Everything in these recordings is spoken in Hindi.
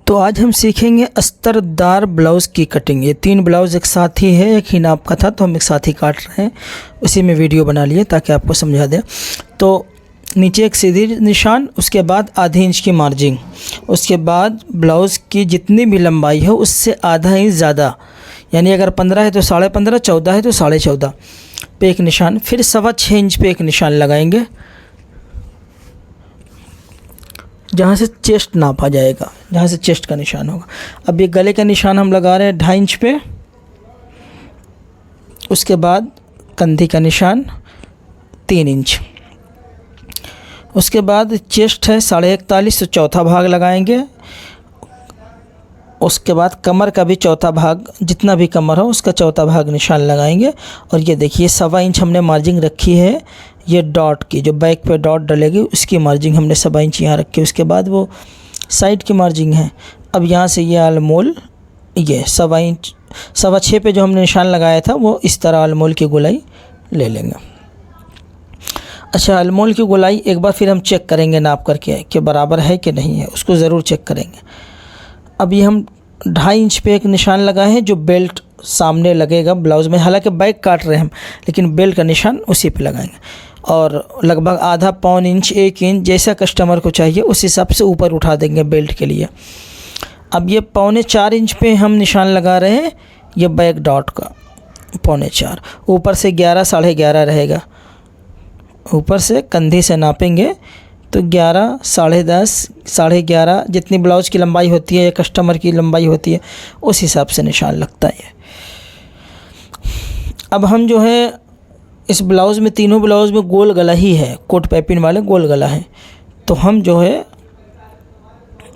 तो आज हम सीखेंगे अस्तरदार ब्लाउज़ की कटिंग। ये 3 ब्लाउज़ एक साथ ही है, एक ही नाप का था तो हम एक साथ ही काट रहे हैं, उसी में वीडियो बना लिए ताकि आपको समझा दें। तो नीचे एक सीधी निशान, उसके बाद आधी इंच की मार्जिंग, उसके बाद ब्लाउज़ की जितनी भी लंबाई हो उससे आधा इंच ज़्यादा, यानी अगर 15 है तो 15.5, 14 है तो 14.5 पे एक निशान, फिर 6.25 इंच पे एक निशान लगाएंगे जहाँ से चेस्ट नाप आ जाएगा, जहाँ से चेस्ट का निशान होगा। अब ये गले का निशान हम लगा रहे हैं 2.5 इंच पे, उसके बाद कंधी का निशान 3 इंच, उसके बाद चेस्ट है 41.5 तो चौथा भाग लगाएंगे, उसके बाद कमर का भी चौथा भाग, जितना भी कमर हो उसका चौथा भाग निशान लगाएंगे। और ये देखिए 1.25 इंच हमने मार्जिंग रखी है, ये डॉट की जो बैक पे डॉट डलेगी उसकी मार्जिंग हमने 1.25 इंच यहाँ रखी है, उसके बाद वो साइड की मार्जिंग है। अब यहाँ से ये आलमोल, ये 1.25 इंच 6.25 पे जो हमने निशान लगाया था वो इस तरह आलमोल की गोलाई ले लेंगे। अच्छा, आलमोल की गोलाई एक बार फिर हम चेक करेंगे नाप करके कि बराबर है कि नहीं है, उसको ज़रूर चेक करेंगे। अभी हम 2.5 इंच पे एक निशान लगाए हैं जो बेल्ट सामने लगेगा ब्लाउज़ में, हालांकि बैक काट रहे हैं हम लेकिन बेल्ट का निशान उसी पे लगाएंगे। और लगभग आधा पौन इंच 1 इंच जैसा कस्टमर को चाहिए उस हिसाब से ऊपर उठा देंगे बेल्ट के लिए। अब ये 3.25 इंच पे हम निशान लगा रहे हैं, ये बैक डॉट का 3.25, ऊपर से 11 11.5 रहेगा, ऊपर से कंधे से नापेंगे तो 11, 10.5, 11.5 जितनी ब्लाउज़ की लंबाई होती है या कस्टमर की लंबाई होती है उस हिसाब से निशान लगता है। अब हम जो है इस ब्लाउज़ में, तीनों ब्लाउज़ में गोल गला ही है, कोट पैपिन वाले गोल गला है, तो हम जो है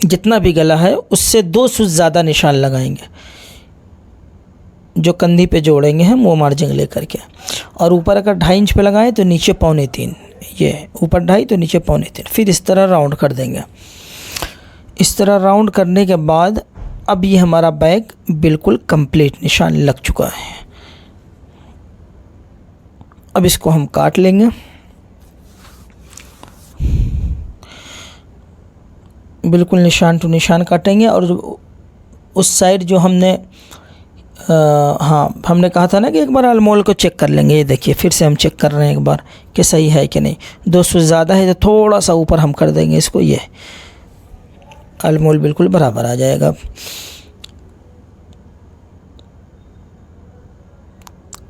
जितना भी गला है उससे 2 सूच ज़्यादा निशान लगाएंगे, जो कंधी पे जोड़ेंगे हम वो मार्जिंग लेकर के। और ऊपर अगर 2.5 इंच पे लगाएं तो नीचे 2.25, ये ऊपर 2.5 तो नीचे 2.25, फिर इस तरह राउंड कर देंगे। इस तरह राउंड करने के बाद अब ये हमारा बैग बिल्कुल कंप्लीट निशान लग चुका है। अब इसको हम काट लेंगे। बिल्कुल निशान टू निशान काटेंगे। और उस साइड जो हमने हमने कहा था ना कि एक बार आलमोल को चेक कर लेंगे, ये देखिए फिर से हम चेक कर रहे हैं एक बार कि सही है कि नहीं। 200 ज़्यादा है तो थोड़ा सा ऊपर हम कर देंगे इसको, ये आलमोल बिल्कुल बराबर आ जाएगा।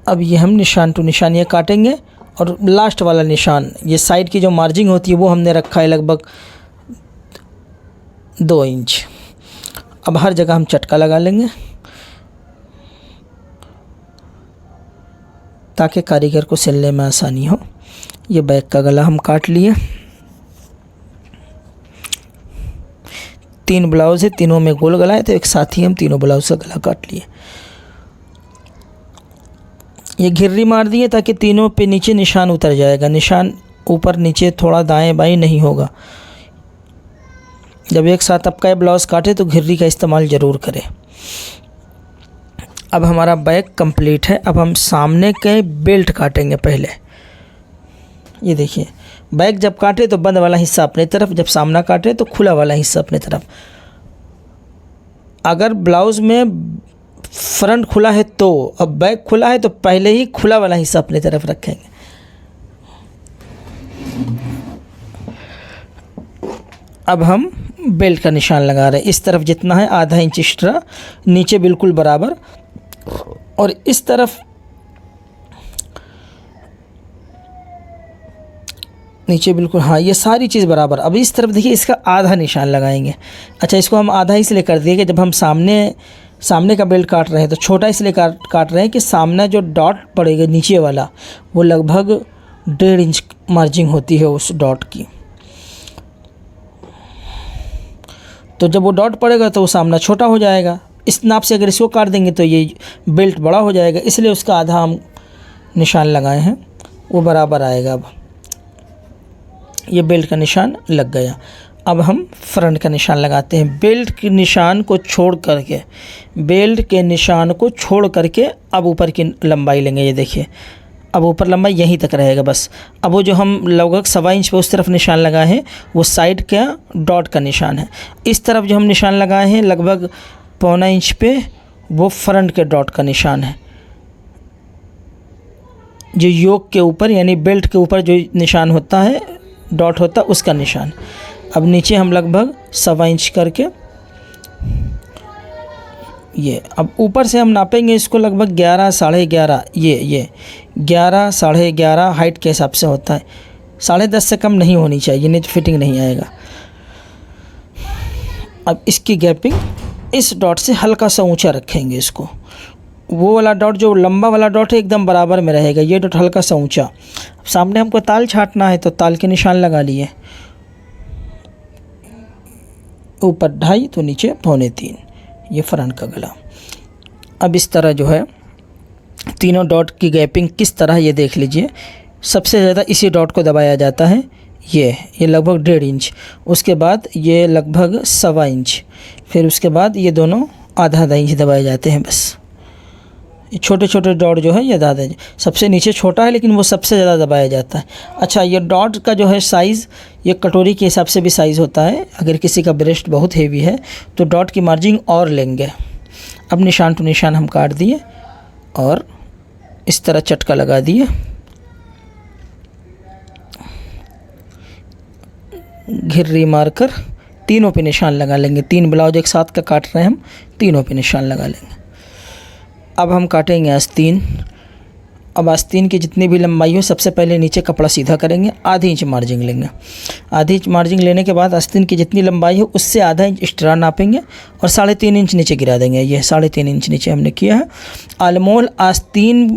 अब ये हम निशान टू निशान ये काटेंगे। और लास्ट वाला निशान, ये साइड की जो मार्जिंग होती है वो हमने रखा है लगभग 2 इंच। अब हर जगह हम चटका लगा लेंगे ताकि कारीगर को सिलने में आसानी हो। ये बैक का गला हम काट लिए। 3 ब्लाउज़ है, तीनों में गोल गला है तो एक साथ ही हम तीनों ब्लाउज़ का गला काट लिए। ये घिर्री मार दिए ताकि तीनों पे नीचे निशान उतर जाएगा, निशान ऊपर नीचे थोड़ा दाएं बाएं नहीं होगा। जब एक साथ आपका ब्लाउज़ काटे तो घिर्री का इस्तेमाल ज़रूर करें। अब हमारा बैग कंप्लीट है। अब हम सामने के बेल्ट काटेंगे पहले। ये देखिए बैग जब काटे तो बंद वाला हिस्सा अपने तरफ, जब सामना काटे तो खुला वाला हिस्सा अपने तरफ। अगर ब्लाउज़ में फ्रंट खुला है तो, अब बैग खुला है तो पहले ही खुला वाला हिस्सा अपने तरफ रखेंगे। अब हम बेल्ट का निशान लगा रहे हैं। इस तरफ जितना है आधा इंच एक्स्ट्रा, नीचे बिल्कुल बराबर, और इस तरफ नीचे बिल्कुल, हाँ ये सारी चीज़ बराबर। अब इस तरफ देखिए इसका आधा निशान लगाएंगे। अच्छा, इसको हम आधा इसलिए कर दिए कि जब हम सामने का बेल्ट काट रहे हैं तो छोटा इसलिए काट रहे हैं कि सामने जो डॉट पड़ेगा नीचे वाला वो लगभग 1.5 इंच मार्जिंग होती है उस डॉट की। तो जब वो डॉट पड़ेगा तो वो सामना छोटा हो जाएगा। इस नाप से अगर इसको काट देंगे तो ये बेल्ट बड़ा हो जाएगा, इसलिए उसका आधा हम निशान लगाए हैं, वो बराबर आएगा। अब ये बेल्ट का निशान लग गया। अब हम फ्रंट का निशान लगाते हैं। बेल्ट के निशान को छोड़ करके अब ऊपर की लंबाई लेंगे। ये देखिए अब ऊपर लंबाई यहीं तक रहेगा बस। अब वो जो हम लगभग 1.25 इंच पे उस तरफ निशान लगाए हैं वो साइड का डॉट का निशान है। इस तरफ जो हम निशान लगाए हैं लगभग 1.25 इंच पे वो फ्रंट के डॉट का निशान है। जो योक के ऊपर यानी बेल्ट के ऊपर जो निशान होता है डॉट होता है उसका निशान। अब नीचे हम लगभग 1.25 इंच करके ये, अब ऊपर से हम नापेंगे इसको लगभग 11 साढ़े 11, ये 11 साढ़े 11 हाइट के हिसाब से होता है। 10.5 से कम नहीं होनी चाहिए, नहीं तो फिटिंग नहीं आएगा। अब इसकी गैपिंग इस डॉट से हल्का सा ऊंचा रखेंगे इसको। वो वाला डॉट जो लंबा वाला डॉट है एकदम बराबर में रहेगा, ये डॉट हल्का सा ऊंचा। सामने हमको ताल छाटना है तो ताल के निशान लगा लिए, ऊपर 2.5 तो नीचे 2.25, ये फ्रंट का गला। अब इस तरह जो है तीनों डॉट की गैपिंग किस तरह ये देख लीजिए। सबसे ज़्यादा इसी डॉट को दबाया जाता है, ये लगभग 1.5 इंच, उसके बाद ये लगभग 1.25 इंच, फिर उसके बाद ये दोनों आधा इंच दबाए जाते हैं बस। ये छोटे छोटे डॉट जो है ये आधा इंच, सबसे नीचे छोटा है लेकिन वो सबसे ज़्यादा दबाया जाता है। अच्छा, ये डॉट का जो है साइज़ ये कटोरी के हिसाब से भी साइज़ होता है। अगर किसी का ब्रेस्ट बहुत हेवी है तो डॉट की मार्जिंग और लेंगे। अब निशान टू निशान हम काट दिए और इस तरह चटका लगा दिए। घिर्री मारकर तीनों पे निशान लगा लेंगे। 3 ब्लाउज एक साथ का काट रहे हैं हम, तीनों पे निशान लगा लेंगे। अब हम काटेंगे आस्तीन। अब आस्तीन की जितनी भी लंबाई हो सबसे पहले नीचे कपड़ा सीधा करेंगे, आधी इंच मार्जिंग लेंगे। आधी इंच मार्जिंग लेने के बाद आस्तीन की जितनी लंबाई हो उससे आधा इंच एक्स्ट्रा नापेंगे और 3.5 इंच नीचे गिरा देंगे। ये 3.5 इंच नीचे हमने किया है। आलमोल आस्तीन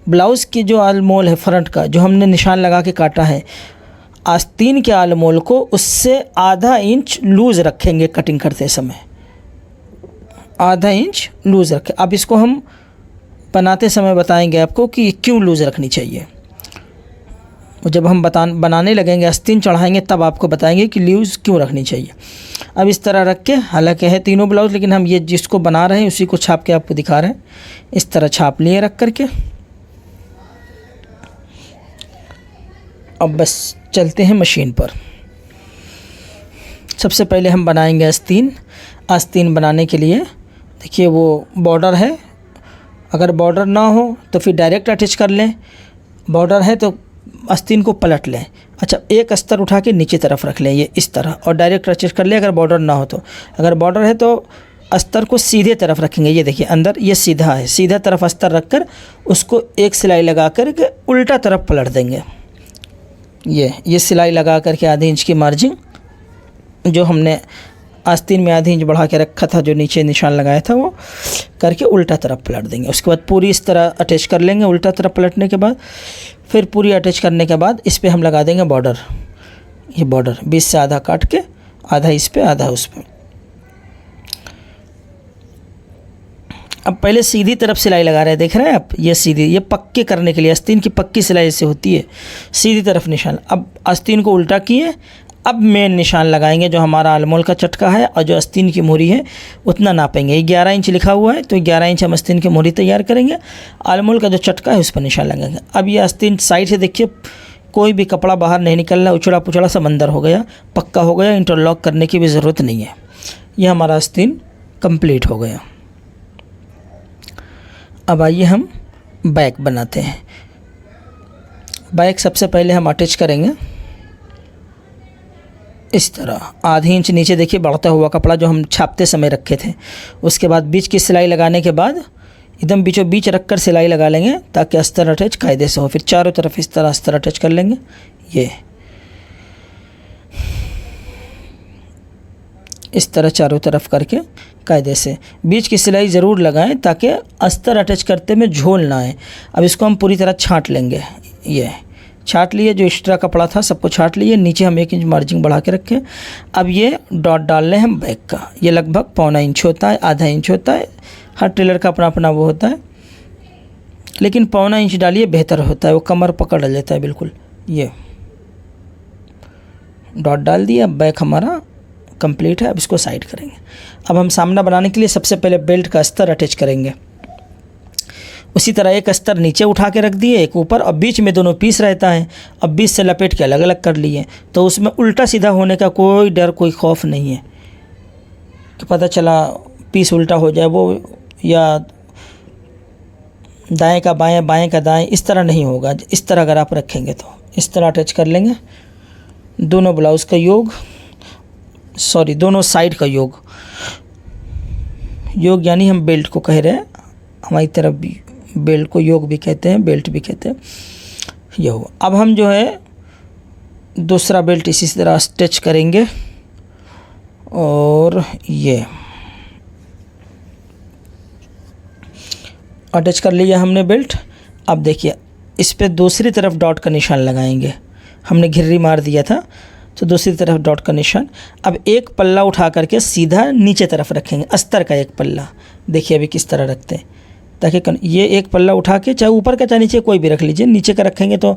ब्लाउज़ की जो आलमोल है फ्रंट का जो हमने निशान लगा के काटा है, आस्तीन के आलमोल को उससे आधा इंच लूज़ रखेंगे कटिंग करते समय, आधा इंच लूज़ रखें। अब इसको हम बनाते समय बताएंगे आपको कि क्यों लूज़ रखनी चाहिए। जब हम बनाने लगेंगे आस्तीन चढ़ाएंगे तब आपको बताएंगे कि लूज़ क्यों रखनी चाहिए। अब इस तरह रख के, हालांकि है तीनों ब्लाउज लेकिन हम ये जिसको बना रहे हैं उसी को छाप के आपको दिखा रहे हैं। इस तरह छाप लिए रख करके अब बस चलते हैं मशीन पर। सबसे पहले हम बनाएंगे आस्तीन। आस्तीन बनाने के लिए देखिए वो बॉर्डर है, अगर बॉर्डर ना हो तो फिर डायरेक्ट अटैच कर लें, बॉर्डर है तो आस्तीन को पलट लें। अच्छा, एक अस्तर उठा के नीचे तरफ रख लें ये इस तरह और डायरेक्ट अटैच कर लें। अगर बॉर्डर ना हो तो, अगर बॉर्डर है तो अस्तर को सीधे तरफ रखेंगे। ये देखिए अंदर ये सीधा है, सीधा तरफ अस्तर रख कर उसको एक सिलाई लगा कर के उल्टा तरफ पलट देंगे। ये सिलाई लगा कर के आधी इंच की मार्जिंग जो हमने आस्तीन में आधी इंच बढ़ा के रखा था, जो नीचे निशान लगाया था, वो करके उल्टा तरफ पलट देंगे। उसके बाद पूरी इस तरह अटैच कर लेंगे। उल्टा तरफ पलटने के बाद फिर पूरी अटैच करने के बाद इस पे हम लगा देंगे बॉर्डर। ये बॉर्डर 20 से आधा काट के, आधा इस पे आधा उस पे। अब पहले सीधी तरफ सिलाई लगा रहे हैं, देख रहे हैं आप, ये सीधी, ये पक्के करने के लिए आस्तीन की पक्की सिलाई से होती है, सीधी तरफ निशान। अब आस्तीन को उल्टा किए, अब मेन निशान लगाएंगे जो हमारा आलमोल का चटका है और जो आस्तीन की मोहरी है उतना नापेंगे। 11 इंच लिखा हुआ है तो 11 इंच हम आस्तीन की मोहरी तैयार करेंगे। आलमोल का जो चटका है उस पर निशान लगाएंगे। अब ये आस्तीन साइड से देखिए कोई भी कपड़ा बाहर नहीं निकल रहा, उछड़ा पुछड़ा सब अंदर हो गया, पक्का हो गया, इंटरलॉक करने की भी ज़रूरत नहीं है। ये हमारा आस्तीन कंप्लीट हो गया। अब आइए हम बैक बनाते हैं। बैक सबसे पहले हम अटैच करेंगे इस तरह, आधी इंच नीचे देखिए बढ़ता हुआ कपड़ा जो हम छापते समय रखे थे। उसके बाद बीच की सिलाई लगाने के बाद एकदम बीचों बीच रख कर सिलाई लगा लेंगे ताकि अस्तर अटैच कायदे से हो। फिर चारों तरफ इस तरह अस्तर अटैच कर लेंगे। ये इस तरह चारों तरफ करके कायदे से बीच की सिलाई ज़रूर लगाएं ताकि अस्तर अटैच करते में झोल ना आए। अब इसको हम पूरी तरह छांट लेंगे। ये छाट लिए, जो एक्स्ट्रा कपड़ा था सबको छाट लिए। नीचे हम 1 इंच मार्जिंग बढ़ा के रखें। अब ये डॉट डाल रहे हैं हम बैक का। ये लगभग 1.25 इंच होता है, आधा इंच होता है, हर टेलर का अपना अपना वो होता है, लेकिन 1.25 इंच डालिए बेहतर होता है, वो कमर पकड़ लेता है बिल्कुल। ये डॉट डाल दिया, बैक हमारा कंप्लीट है। अब इसको साइड करेंगे। अब हम सामना बनाने के लिए सबसे पहले बेल्ट का अस्तर अटैच करेंगे। उसी तरह एक अस्तर नीचे उठा के रख दिए, एक ऊपर, अब बीच में दोनों पीस रहता है। अब बीच से लपेट के अलग अलग कर लिए, तो उसमें उल्टा सीधा होने का कोई डर, कोई खौफ नहीं है कि पता चला पीस उल्टा हो जाए वो, या दाएं का बाएं, बाएं का दाएं, इस तरह नहीं होगा। इस तरह अगर आप रखेंगे तो इस तरह अटैच कर लेंगे। दोनों ब्लाउज़ का योग, सॉरी दोनों साइड का योग, योग यानी हम बेल्ट को कह रहे हैं, हमारी तरफ भी बेल्ट को योग भी कहते हैं, बेल्ट भी कहते हैं। ये हो। अब हम जो है दूसरा बेल्ट इसी तरह स्टिच करेंगे, और ये अटैच कर लिया हमने बेल्ट। अब देखिए इस पे दूसरी तरफ डॉट का निशान लगाएंगे, हमने घिर्री मार दिया था तो दूसरी तरफ डॉट का निशान। अब एक पल्ला उठा करके सीधा नीचे तरफ रखेंगे, अस्तर का एक पल्ला। देखिए अभी किस तरह रखते हैं, ताकि ये एक पल्ला उठा के, चाहे ऊपर का चाहे नीचे कोई भी रख लीजिए, नीचे का रखेंगे तो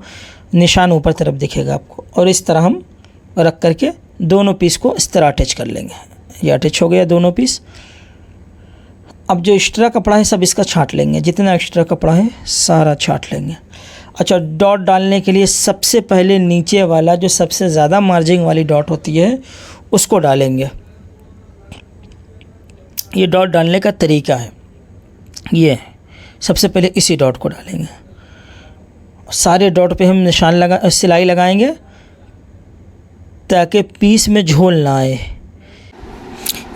निशान ऊपर तरफ दिखेगा आपको। और इस तरह हम रख करके दोनों पीस को इस तरह अटैच कर लेंगे। ये अटैच हो गया दोनों पीस। अब जो एक्स्ट्रा कपड़ा है सब इसका छांट लेंगे, जितना एक्स्ट्रा कपड़ा है सारा छांट लेंगे। अच्छा, डॉट डालने के लिए सबसे पहले नीचे वाला जो सबसे ज़्यादा मार्जिंग वाली डॉट होती है उसको डालेंगे। ये डॉट डालने का तरीका है, ये सबसे पहले इसी डॉट को डालेंगे। सारे डॉट पे हम निशान सिलाई लगाएंगे ताकि पीस में झोल ना आए।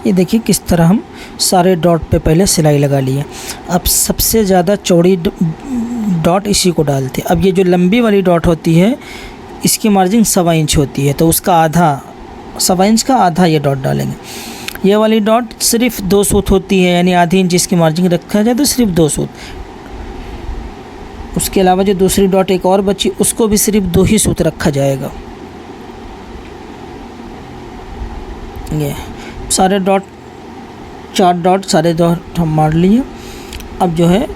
ये देखिए किस तरह हम सारे डॉट पे पहले सिलाई लगा लिए। अब सबसे ज़्यादा चौड़ी डॉट इसी को डालते हैं। अब ये जो लंबी वाली डॉट होती है इसकी मार्जिन 1.25 इंच होती है, तो उसका आधा, 1.25 इंच का आधा ये डॉट डालेंगे। ये वाली डॉट सिर्फ 2 सूत होती है, यानी आधी इंच इसकी मार्जिन रखा जाए तो सिर्फ 2 सूत। उसके अलावा जो दूसरी डॉट एक और बची उसको भी सिर्फ 2 ही सूत रखा जाएगा। ये सारे डॉट, 4 डॉट सारे डॉट हम मार लिए। अब जो है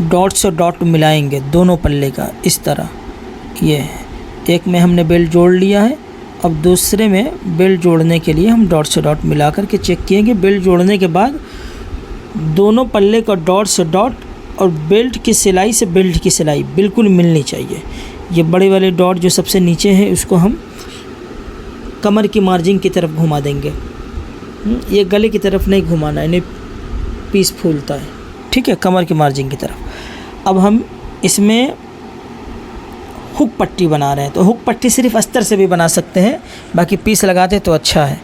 डॉट से डॉट मिलाएंगे दोनों पल्ले का इस तरह। ये एक में हमने बेल्ट जोड़ लिया है, अब दूसरे में बेल्ट जोड़ने के लिए हम डॉट से डॉट मिला कर के चेक किएंगे। बेल्ट जोड़ने के बाद दोनों पल्ले का डॉट से डॉट और बेल्ट की सिलाई से बेल्ट की सिलाई बिल्कुल मिलनी चाहिए। ये बड़े वाले डॉट जो सबसे नीचे है उसको हम कमर की मार्जिन की तरफ घुमा देंगे, ये गले की तरफ नहीं घुमाना है, नहीं पीस फूलता है, ठीक है, कमर की मार्जिन की तरफ। अब हम इसमें हुक पट्टी बना रहे हैं, तो हुक पट्टी सिर्फ अस्तर से भी बना सकते हैं, बाकी पीस लगाते तो अच्छा है।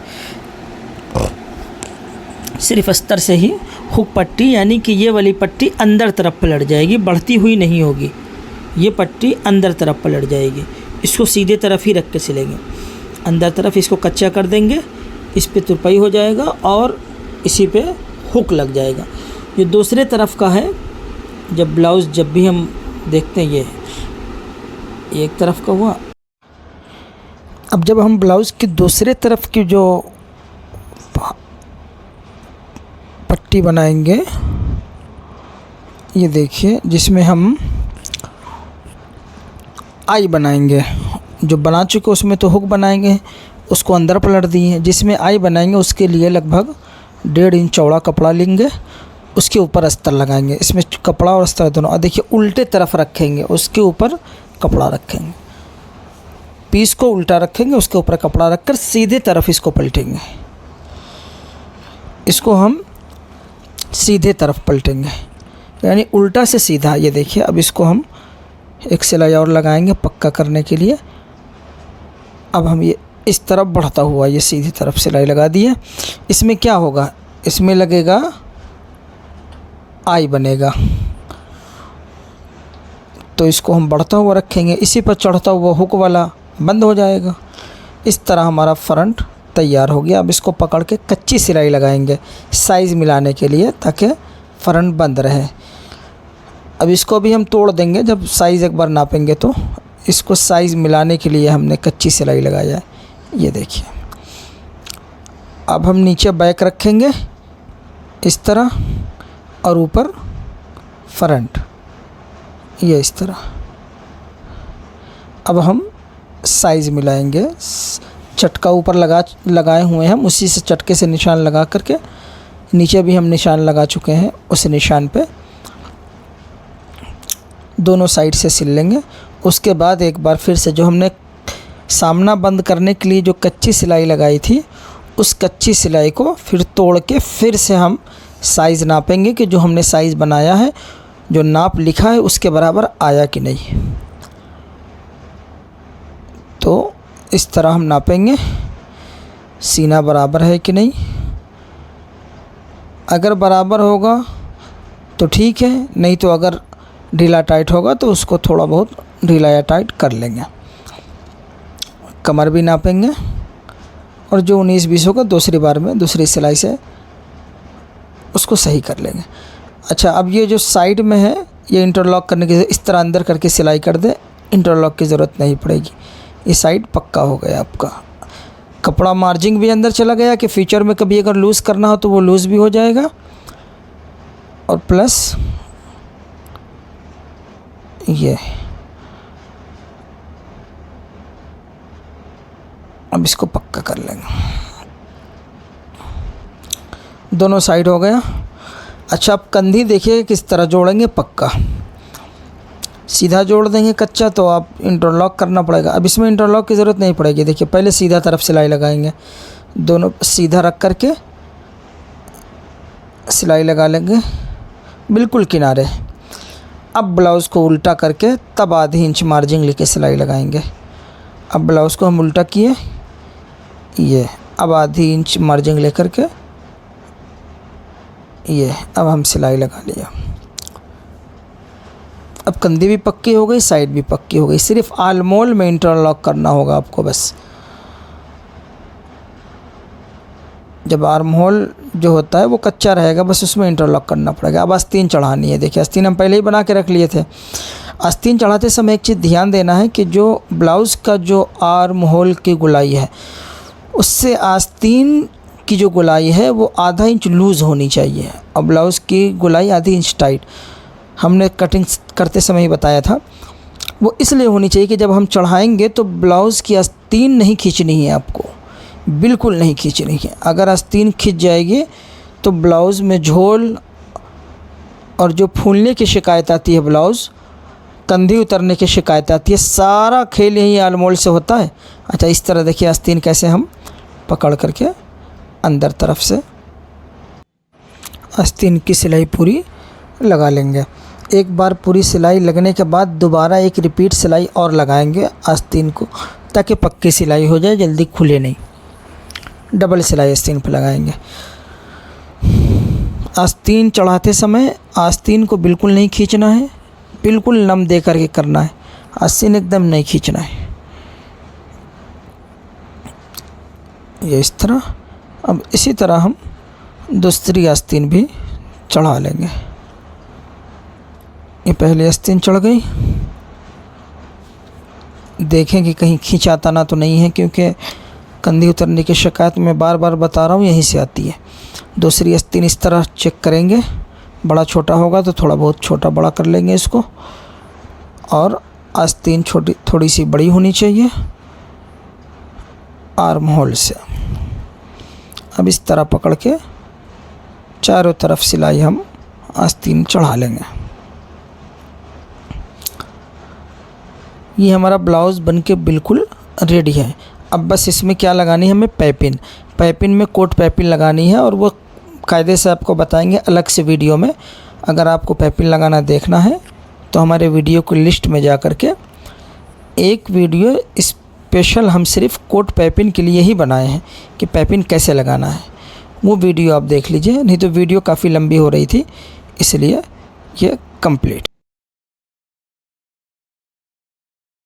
सिर्फ अस्तर से ही हुक पट्टी, यानी कि ये वाली पट्टी अंदर तरफ पलट जाएगी, बढ़ती हुई नहीं होगी, ये पट्टी अंदर तरफ पलट जाएगी। इसको सीधे तरफ ही रख के सिलेंगे, अंदर तरफ इसको कच्चा कर देंगे, इस पे तुरपाई हो जाएगा और इसी पे हुक लग जाएगा। ये दूसरे तरफ का है, जब ब्लाउज़ जब भी हम देखते हैं ये एक तरफ का हुआ। अब जब हम ब्लाउज़ की दूसरे तरफ की जो पट्टी बनाएंगे, ये देखिए, जिसमें हम आई बनाएंगे, जो बना चुके उसमें तो हुक बनाएंगे, उसको अंदर पलट दिए। जिसमें आई बनाएंगे उसके लिए लगभग 1.5 इंच चौड़ा कपड़ा लेंगे, उसके ऊपर अस्तर लगाएंगे। इसमें कपड़ा और अस्तर दोनों, और देखिए उल्टे तरफ रखेंगे, उसके ऊपर कपड़ा रखेंगे, पीस को उल्टा रखेंगे, उसके ऊपर कपड़ा रखकर सीधे तरफ इसको पलटेंगे। इसको हम सीधे तरफ पलटेंगे, यानी उल्टा से सीधा। ये देखिए, अब इसको हम एक सिलाई और लगाएंगे पक्का करने के लिए। अब हम ये इस तरफ बढ़ता हुआ ये सीधी तरफ सिलाई लगा दी है। इसमें क्या होगा, इसमें लगेगा आई बनेगा, तो इसको हम बढ़ता हुआ रखेंगे, इसी पर चढ़ता हुआ हुक वाला बंद हो जाएगा। इस तरह हमारा फ्रंट तैयार हो गया। अब इसको पकड़ के कच्ची सिलाई लगाएंगे साइज़ मिलाने के लिए, ताकि फ्रंट बंद रहे। अब इसको भी हम तोड़ देंगे जब साइज़ एक बार नापेंगे, तो इसको साइज़ मिलाने के लिए हमने कच्ची सिलाई लगाया है। ये देखिए, अब हम नीचे बैक रखेंगे इस तरह, और ऊपर फ्रंट, ये इस तरह। अब हम साइज़ मिलाएंगे, चटका ऊपर लगाए हुए हैं हम, उसी से चटके से निशान लगा करके, नीचे भी हम निशान लगा चुके हैं, उस निशान पे दोनों साइड से सिल लेंगे। उसके बाद एक बार फिर से जो हमने सामना बंद करने के लिए जो कच्ची सिलाई लगाई थी, उस कच्ची सिलाई को फिर तोड़ के फिर से हम साइज़ नापेंगे कि जो हमने साइज़ बनाया है, जो नाप लिखा है, उसके बराबर आया कि नहीं। तो इस तरह हम नापेंगे सीना बराबर है कि नहीं। अगर बराबर होगा तो ठीक है, नहीं तो अगर ढीला टाइट होगा तो उसको थोड़ा बहुत ढीला या टाइट कर लेंगे। कमर भी नापेंगे और जो 19-20 होगा दूसरी बार में दूसरी सिलाई से उसको सही कर लेंगे। अच्छा, अब ये जो साइड में है ये इंटरलॉक करने की, इस तरह अंदर करके सिलाई कर दे, इंटरलॉक की ज़रूरत नहीं पड़ेगी। ये साइड पक्का हो गया आपका। कपड़ा मार्जिंग भी अंदर चला गया कि फ्यूचर में कभी अगर लूज़ करना हो तो वो लूज़ भी हो जाएगा। और प्लस ये अब इसको पक्का कर लेंगे। दोनों साइड हो गया। अच्छा, अब कंधी देखिए किस तरह जोड़ेंगे। पक्का सीधा जोड़ देंगे, कच्चा तो आप इंटरलॉक करना पड़ेगा। अब इसमें इंटरलॉक की ज़रूरत नहीं पड़ेगी। देखिए पहले सीधा तरफ सिलाई लगाएंगे, दोनों सीधा रख करके सिलाई लगा लेंगे बिल्कुल किनारे। अब ब्लाउज़ को उल्टा करके तब आधी इंच मार्जिन लेके सिलाई लगाएंगे। अब ब्लाउज़ को हम उल्टा किए, ये अब आधी इंच मार्जिन लेकर के ये अब हम सिलाई लगा लिया। अब कंधी भी पक्की हो गई, साइड भी पक्की हो गई। सिर्फ आलमोल में इंटरलॉक करना होगा आपको बस। जब आर्म होल जो होता है वो कच्चा रहेगा, बस उसमें इंटरलॉक करना पड़ेगा। अब आस्तीन चढ़ानी है। देखिए आस्तीन हम पहले ही बना के रख लिए थे। आस्तीन चढ़ाते समय एक चीज़ ध्यान देना है कि जो ब्लाउज़ का जो आर्म होल की गुलाई है, उससे आस्तीन की जो गुलाई है वो आधा इंच लूज़ होनी चाहिए और ब्लाउज़ की गुलाई आधी इंच टाइट। हमने कटिंग करते समय ही बताया था। वो इसलिए होनी चाहिए कि जब हम चढ़ाएंगे तो ब्लाउज़ की आस्तीन नहीं खींचनी है आपको, बिल्कुल नहीं खींचनी है। अगर आस्तीन खींच जाएगी तो ब्लाउज़ में झोल और जो फूलने की शिकायत आती है, ब्लाउज़ कंधी उतरने की शिकायत आती है, सारा खेल यही आलमोल से होता है। अच्छा, इस तरह देखिए आस्तीन कैसे हम पकड़ करके अंदर तरफ से आस्तीन की सिलाई पूरी लगा लेंगे। एक बार पूरी सिलाई लगने के बाद दोबारा एक रिपीट सिलाई और लगाएंगे आस्तीन को, ताकि पक्की सिलाई हो जाए, जल्दी खुले नहीं। डबल सिलाई आस्तीन पर लगाएंगे। आस्तीन चढ़ाते समय आस्तीन को बिल्कुल नहीं खींचना है, बिल्कुल नम दे करके करना है। आस्तीन एकदम नहीं खींचना है, ये इस तरह। अब इसी तरह हम दूसरी आस्तीन भी चढ़ा लेंगे। ये पहली आस्तीन चढ़ गई। देखें कि कहीं खींचाता ना तो नहीं है, क्योंकि कंधी उतरने की शिकायत मैं बार बार बता रहा हूँ यहीं से आती है। दूसरी आस्तीन इस तरह चेक करेंगे, बड़ा छोटा होगा तो थोड़ा बहुत छोटा बड़ा कर लेंगे इसको। और आस्तीन छोटी थोड़ी सी बड़ी होनी चाहिए आर्म होल से। अब इस तरह पकड़ के चारों तरफ सिलाई हम आस्तीन चढ़ा लेंगे। ये हमारा ब्लाउज़ बनके बिल्कुल रेडी है। अब बस इसमें क्या लगानी है हमें, पाइपिंग। पाइपिंग में कोट पाइपिंग लगानी है और वो कायदे से आपको बताएंगे अलग से वीडियो में। अगर आपको पाइपिंग लगाना देखना है तो हमारे वीडियो को लिस्ट में जा कर के एक वीडियो स्पेशल हम सिर्फ कोट पाइपिंग के लिए ही बनाए हैं कि पाइपिंग कैसे लगाना है। वो वीडियो आप देख लीजिए, नहीं तो वीडियो काफ़ी लंबी हो रही थी, इसलिए ये कंप्लीट।